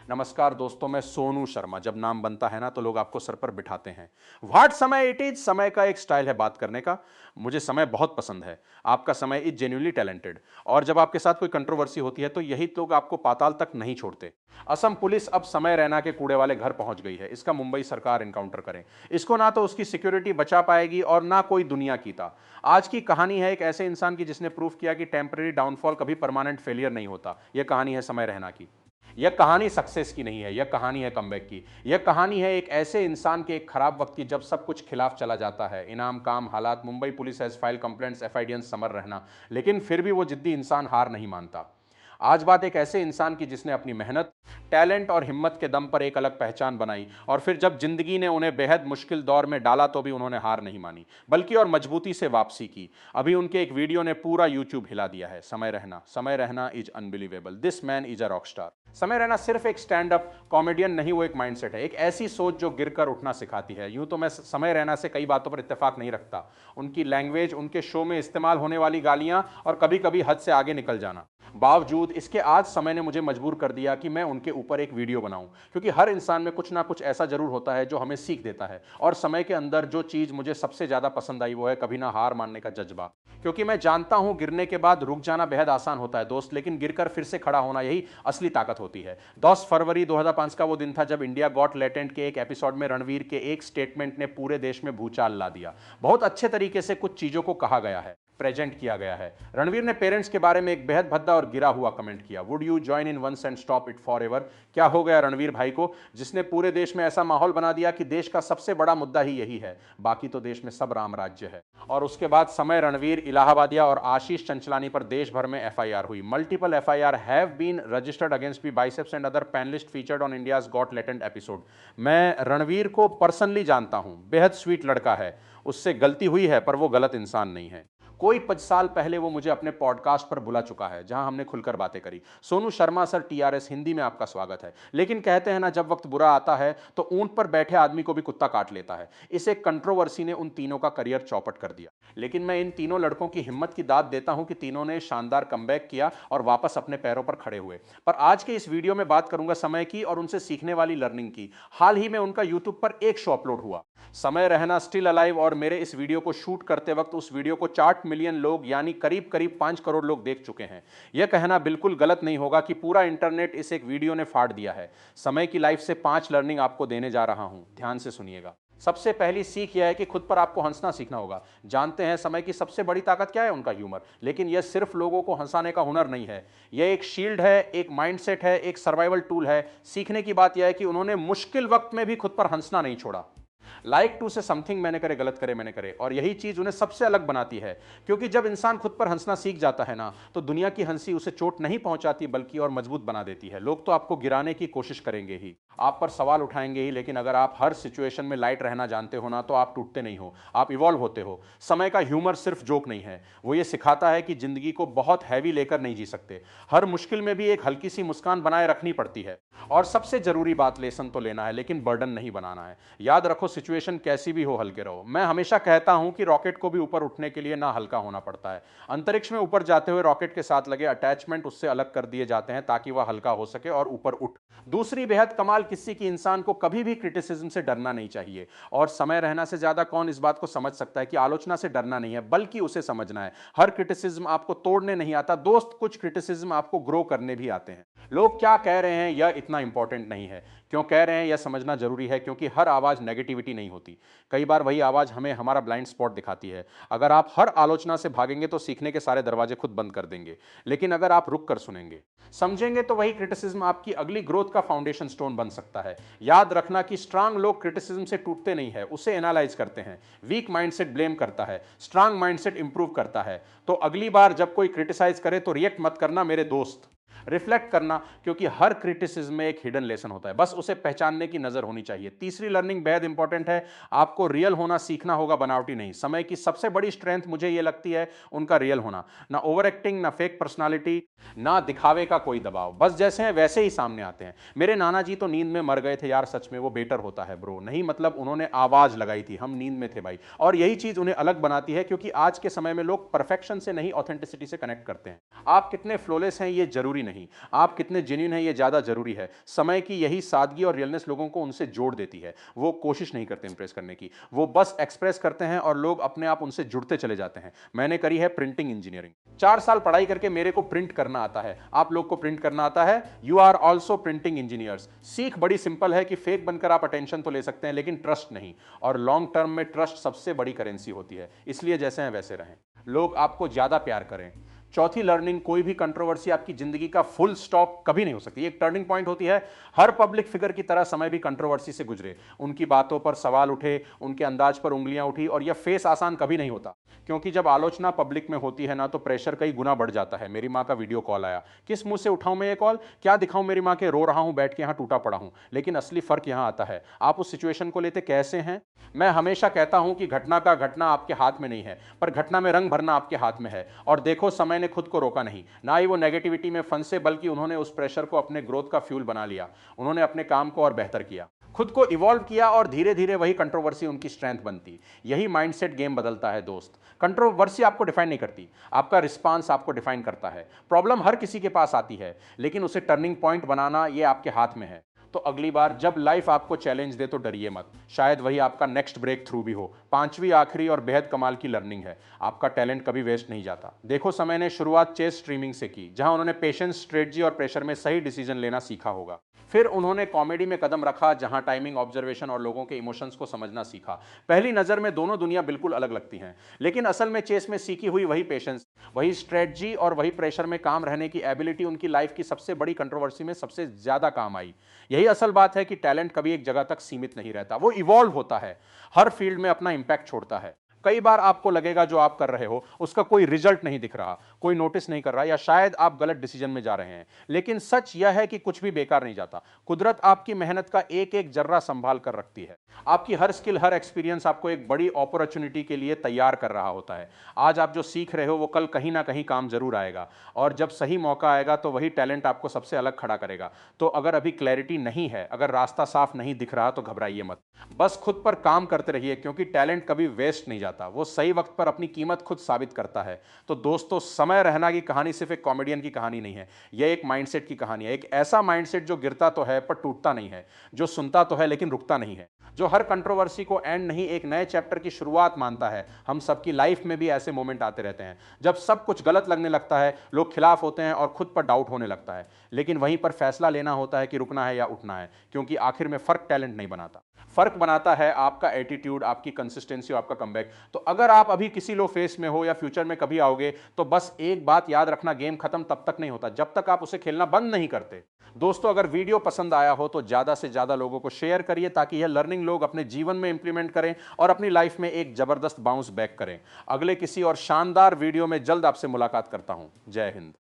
नमस्कार दोस्तों, मैं सोनू शर्मा। जब नाम बनता है ना तो लोग आपको सर पर बिठाते हैं। व्हाट समय इट इज, समय का एक स्टाइल है बात करने का। मुझे समय बहुत पसंद है। आपका समय इज जेन्युइनली टैलेंटेड। और जब आपके साथ कोई कंट्रोवर्सी होती है तो यही लोग आपको पाताल तक नहीं छोड़ते। असम पुलिस अब समय रैना के कूड़े वाले घर पहुंच गई है। इसका मुंबई सरकार इनकाउंटर करे। इसको ना तो उसकी सिक्योरिटी बचा पाएगी और ना कोई दुनिया की था। आज की कहानी है एक ऐसे इंसान की जिसने प्रूफ किया कि टेम्पररी डाउनफॉल कभी परमानेंट फेलियर नहीं होता। यह कहानी है समय रैना की। यह कहानी सक्सेस की नहीं है, यह कहानी है कमबैक की। यह कहानी है एक ऐसे इंसान के एक खराब वक्त की जब सब कुछ खिलाफ चला जाता है। इनाम, काम, हालात, Mumbai police has file complaints, एफआईडीएंस, समर रहना। लेकिन फिर भी वो जिद्दी इंसान हार नहीं मानता। आज बात एक ऐसे इंसान की जिसने अपनी मेहनत, टैलेंट और हिम्मत के दम पर एक अलग पहचान बनाई और फिर जब जिंदगी ने उन्हें बेहद मुश्किल दौर में डाला तो भी उन्होंने हार नहीं मानी, बल्कि और मजबूती से वापसी की। अभी उनके एक वीडियो ने पूरा यूट्यूब हिला दिया है। समय रहना is unbelievable, this man is a Rockstar. समय रहना सिर्फ एक स्टैंड अप कॉमेडियन नहीं, वो एक माइंडसेट है, एक ऐसी सोच जो गिरकर उठना सिखाती है। यूं तो मैं समय रहना से कई बातों पर इत्तेफाक नहीं रखता। उनकी लैंग्वेज, उनके शो में इस्तेमाल होने वाली गालियां और कभी कभी हद से आगे निकल जाना, बावजूद इसके आज समय ने मुझे मजबूर कर दिया कि मैं उनके ऊपर एक वीडियो बनाऊं। क्योंकि हर इंसान में कुछ ना कुछ ऐसा जरूर होता है जो हमें सीख देता है। और समय के अंदर जो चीज मुझे सबसे ज्यादा पसंद आई वो है कभी ना हार मानने का जज्बा। क्योंकि मैं जानता हूं गिरने के बाद रुक जाना बेहद आसान होता है दोस्त, लेकिन गिरकर फिर से खड़ा होना यही असली ताकत होती है। 10 फरवरी 2005 का वो दिन था जब इंडिया गॉट लेटेंट के एक एपिसोड में रणवीर के एक स्टेटमेंट ने पूरे देश में भूचाल ला दिया। बहुत अच्छे तरीके से कुछ चीजों को कहा गया है, प्रेजेंट किया गया है। रणवीर ने पेरेंट्स के बारे में एक बेहद भद्दा और गिरा हुआ कमेंट किया, would you join in once and stop it forever. क्या हो गया रणवीर भाई को, जिसने पूरे देश में ऐसा माहौल बना दिया कि देश का सबसे बड़ा मुद्दा ही यही है, बाकी तो देश में सब राम राज्य है। और उसके बाद समय, रणवीर, इलाहाबादिया और आशीष चंचलानी पर देश भर में एफआईआर हुई। Multiple FIR have been registered against BeerBiceps and other panelist featured on India's Got Latent episode. मैं रणवीर को पर्सनली जानता हूं, बेहद स्वीट लड़का है। उससे गलती हुई है पर वो गलत इंसान नहीं है। कोई 5 साल पहले वो मुझे अपने पॉडकास्ट पर बुला चुका है जहां हमने खुलकर बातें करी। सोनू शर्मा सर, टीआरएस हिंदी में आपका स्वागत है। लेकिन कहते हैं ना, जब वक्त बुरा आता है तो ऊंट पर बैठे आदमी को भी कुत्ता काट लेता है। इस एक कंट्रोवर्सी ने उन तीनों का करियर चौपट कर दिया। लेकिन मैं इन तीनों लड़कों की हिम्मत की दाद देता हूं कि तीनों ने शानदार कमबैक किया और वापस अपने पैरों पर खड़े हुए। पर आज के इस वीडियो में बात करूंगा समय की और उनसे सीखने वाली लर्निंग की। हाल ही में उनका यूट्यूब पर एक शो अपलोड हुआ, समय रहना स्टिल अलाइव, और मेरे इस वीडियो को शूट करते वक्त उस वीडियो को 4 मिलियन लोग यानी करीब करीब 5 करोड़ लोग देख चुके हैं। यह कहना बिल्कुल गलत नहीं होगा कि पूरा इंटरनेट इस एक वीडियो ने फाड़ दिया है। समय की लाइफ से 5 लर्निंग आपको देने जा रहा हूं, ध्यान से सुनिएगा। सबसे पहली सीख यह है कि खुद पर आपको हंसना सीखना होगा। जानते हैं समय की सबसे बड़ी ताकत क्या है? उनका ह्यूमर। लेकिन यह सिर्फ लोगों को हंसाने का हुनर नहीं है, यह एक शील्ड है, एक माइंडसेट है, एक सर्वाइवल टूल है। सीखने की बात यह है कि उन्होंने मुश्किल वक्त में भी खुद पर हंसना नहीं छोड़ा। लाइक टू से समथिंग मैंने करे, गलत करे मैंने करे, और यही चीज उन्हें सबसे अलग बनाती है। क्योंकि जब इंसान खुद पर हंसना सीख जाता है ना, तो दुनिया की हंसी उसे चोट नहीं पहुंचाती बल्कि और मजबूत बना देती है। लोग तो आपको गिराने की कोशिश करेंगे ही, आप पर सवाल उठाएंगे ही, लेकिन अगर आप हर सिचुएशन में लाइट रहना जानते हो ना, तो आप टूटते नहीं हो, आप इवॉल्व होते हो। समय का ह्यूमर सिर्फ जोक नहीं है, वो ये सिखाता है कि जिंदगी को बहुत हैवी लेकर नहीं जी सकते। हर मुश्किल में भी एक हल्की सी मुस्कान बनाए रखनी पड़ती है। और सबसे जरूरी बात, लेसन तो लेना है लेकिन बर्डन नहीं बनाना है। याद रखो, सिचुएशन कैसी भी हो, हल्के रहो। मैं हमेशा कहता हूं कि रॉकेट को भी ऊपर उठने के लिए ना हल्का होना पड़ता है। अंतरिक्ष में ऊपर जाते हुए रॉकेट के साथ लगे अटैचमेंट उससे अलग कर दिए जाते हैं ताकि वह हल्का हो सके और ऊपर उठ। दूसरी बेहद कमाल किस्से की इंसान को कभी भी क्रिटिसिज्म से डरना नहीं चाहिए। और समय रहना से ज्यादा कौन इस बात को समझ सकता है कि आलोचना से डरना नहीं है बल्कि उसे समझना है। हर क्रिटिसिज्म आपको तोड़ने नहीं आता दोस्त, कुछ क्रिटिसिज्म आपको ग्रो करने भी आते हैं। लोग क्या कह रहे हैं यह इतना इंपॉर्टेंट नहीं है, क्यों कह रहे हैं यह समझना जरूरी है, क्योंकि हर आवाज नेगेटिविटी नहीं होती। कई बार वही आवाज हमें हमारा ब्लाइंड स्पॉट दिखाती है। अगर आप हर आलोचना से भागेंगे तो सीखने के सारे दरवाजे खुद बंद कर देंगे। लेकिन अगर आप रुक कर सुनेंगे, समझेंगे, तो वही क्रिटिसिज्म आपकी अगली ग्रोथ का फाउंडेशन स्टोन बन सकता है। याद रखना कि स्ट्रांग लोग क्रिटिसिज्म से टूटते नहीं है, उसे एनालाइज करते हैं। वीक माइंडसेट ब्लेम करता है, स्ट्रांग माइंडसेट इंप्रूव करता है। तो अगली बार जब कोई क्रिटिसाइज करे तो रिएक्ट मत करना मेरे दोस्त, रिफ्लेक्ट करना, क्योंकि हर क्रिटिसिज्म में एक हिडन लेसन होता है, बस उसे पहचानने की नजर होनी चाहिए। तीसरी लर्निंग बेहद इंपॉर्टेंट है, आपको रियल होना सीखना होगा, बनावटी नहीं। समय की सबसे बड़ी स्ट्रेंथ मुझे यह लगती है उनका रियल होना। ना ओवर एक्टिंग, ना फेक पर्सनालिटी, ना दिखावे का कोई दबाव, बस जैसे हैं वैसे ही सामने आते हैं। मेरे नाना जी तो नींद में मर गए थे यार, सच में वो बेटर होता है ब्रो, नहीं मतलब उन्होंने आवाज लगाई थी, हम नींद में थे भाई। और यही चीज उन्हें अलग बनाती है, क्योंकि आज के समय में लोग परफेक्शन से नहीं ऑथेंटिसिटी से कनेक्ट करते हैं। आप कितने फ्लॉलेस हैं ये जरूरी नहीं, नहीं, आप कितने जेन्युइन हैं ये ज़्यादा ज़रूरी है। समय की यही सादगी और रियलनेस लोगों को उनसे जोड़ देती है। वो कोशिश नहीं करते इंप्रेस करने की, वो बस एक्सप्रेस करते हैं और लोग अपने आप उनसे जुड़ते चले जाते हैं। मैंने करी है प्रिंटिंग इंजीनियरिंग, 4 साल पढ़ाई करके मेरे को प्रिंट करना आता है। आप लोग को प्रिंट करना आता है, you are also printing engineers. सीख बड़ी सिंपल है कि फेक बनकर आप अटेंशन तो ले सकते हैं लेकिन ट्रस्ट नहीं, और लॉन्ग टर्म में ट्रस्ट सबसे बड़ी करेंसी होती है। इसलिए जैसे हैं वैसे रहें, लोग आपको ज्यादा प्यार करें। चौथी लर्निंग, कोई भी कंट्रोवर्सी आपकी जिंदगी का फुल स्टॉप कभी नहीं हो सकती, एक टर्निंग पॉइंट होती है। हर पब्लिक फिगर की तरह समय भी कंट्रोवर्सी से गुजरे, उनकी बातों पर सवाल उठे, उनके अंदाज पर उंगलियां उठी, और यह फेस आसान कभी नहीं होता, क्योंकि जब आलोचना पब्लिक में होती है ना तो प्रेशर कई गुना बढ़ जाता है। मेरी माँ का वीडियो कॉल आया, किस मुंह से उठाऊं मैं ये कॉल, क्या दिखाऊं मेरी माँ के रो रहा हूं बैठ के यहाँ टूटा पड़ा हूं। लेकिन असली फर्क यहाँ आता है, आप उस सिचुएशन को लेते कैसे हैं। मैं हमेशा कहता हूं कि घटना का घटना आपके हाथ में नहीं है, पर घटना में रंग भरना आपके हाथ में है। और देखो, समय ने खुद को रोका नहीं, ना ही वो नेगेटिविटी में फंसे, बल्कि उन्होंने उस प्रेशर को अपने ग्रोथ का फ्यूल बना लिया। उन्होंने अपने काम को और बेहतर किया, खुद को इवॉल्व किया, और धीरे धीरे वही कंट्रोवर्सी उनकी स्ट्रेंथ बनती। यही माइंडसेट गेम बदलता है दोस्त। कंट्रोवर्सी आपको डिफाइन नहीं करती, आपका रिस्पांस आपको डिफाइन करता है। प्रॉब्लम हर किसी के पास आती है, लेकिन उसे टर्निंग पॉइंट बनाना ये आपके हाथ में है। तो अगली बार जब लाइफ आपको चैलेंज दे तो डरिए मत, शायद वही आपका नेक्स्ट ब्रेक थ्रू भी हो। पांचवी, आखिरी और बेहद कमाल की लर्निंग है, आपका टैलेंट कभी वेस्ट नहीं जाता। देखो, समय ने शुरुआत चेस स्ट्रीमिंग से की, जहां उन्होंने पेशेंस, स्ट्रेटजी और प्रेशर में सही डिसीजन लेना सीखा होगा। फिर उन्होंने कॉमेडी में कदम रखा, जहां टाइमिंग, ऑब्जर्वेशन और लोगों के इमोशंस को समझना सीखा। पहली नजर में दोनों दुनिया बिल्कुल अलग लगती हैं, लेकिन असल में चेस में सीखी हुई वही पेशेंस, वही स्ट्रेटजी और वही प्रेशर में काम रहने की एबिलिटी उनकी लाइफ की सबसे बड़ी कंट्रोवर्सी में सबसे ज्यादा काम आई। यही असल बात है कि टैलेंट कभी एक जगह तक सीमित नहीं रहता, वो इवॉल्व होता है, हर फील्ड में अपना इंपैक्ट छोड़ता है। कई बार आपको लगेगा जो आप कर रहे हो उसका कोई रिजल्ट नहीं दिख रहा, कोई नोटिस नहीं कर रहा, या शायद आप गलत डिसीजन में जा रहे हैं। लेकिन सच यह है कि कुछ भी बेकार नहीं जाता। कुदरत आपकी मेहनत का एक एक जर्रा संभाल कर रखती है। आपकी हर स्किल, हर एक्सपीरियंस आपको एक बड़ी अपॉर्चुनिटी के लिए तैयार कर रहा होता है। आज आप जो सीख रहे हो वो कल कहीं ना कहीं काम जरूर आएगा, और जब सही मौका आएगा तो वही टैलेंट आपको सबसे अलग खड़ा करेगा। तो अगर अभी क्लैरिटी नहीं है, अगर रास्ता साफ नहीं दिख रहा, तो घबराइए मत, बस खुद पर काम करते रहिए, क्योंकि टैलेंट कभी वेस्ट नहीं जाता, वो सही वक्त पर अपनी कीमत खुद साबित करता है। तो दोस्तों, समय रहना की कहानी सिर्फ एक कॉमेडियन की कहानी नहीं है, यह एक माइंडसेट की कहानी है। एक ऐसा माइंडसेट जो गिरता तो है पर टूटता नहीं है, जो सुनता तो है लेकिन रुकता नहीं है, जो हर कंट्रोवर्सी को एंड नहीं, एक नए चैप्टर की शुरुआत मानता है। हम सबकी लाइफ में भी ऐसे मोमेंट आते रहते हैं जब सब कुछ गलत लगने लगता है, लोग खिलाफ होते हैं और खुद पर डाउट होने लगता है, लेकिन वहीं पर फैसला लेना होता है कि रुकना है या उठना है, क्योंकि आखिर में फर्क टैलेंट नहीं बनाता, फर्क बनाता है आपका एटीट्यूड, आपकी कंसिस्टेंसी और आपका कमबैक। तो अगर आप अभी किसी लो फेस में हो या फ्यूचर में कभी आओगे, तो बस एक बात याद रखना, गेम खत्म तब तक नहीं होता जब तक आप उसे खेलना बंद नहीं करते। दोस्तों, अगर वीडियो पसंद आया हो तो ज्यादा से ज्यादा लोगों को शेयर करिए, ताकि यह लर्निंग लोग अपने जीवन में इंप्लीमेंट करें और अपनी लाइफ में एक जबरदस्त बाउंस बैक करें। अगले किसी और शानदार वीडियो में जल्द आपसे मुलाकात करता हूं। जय हिंद।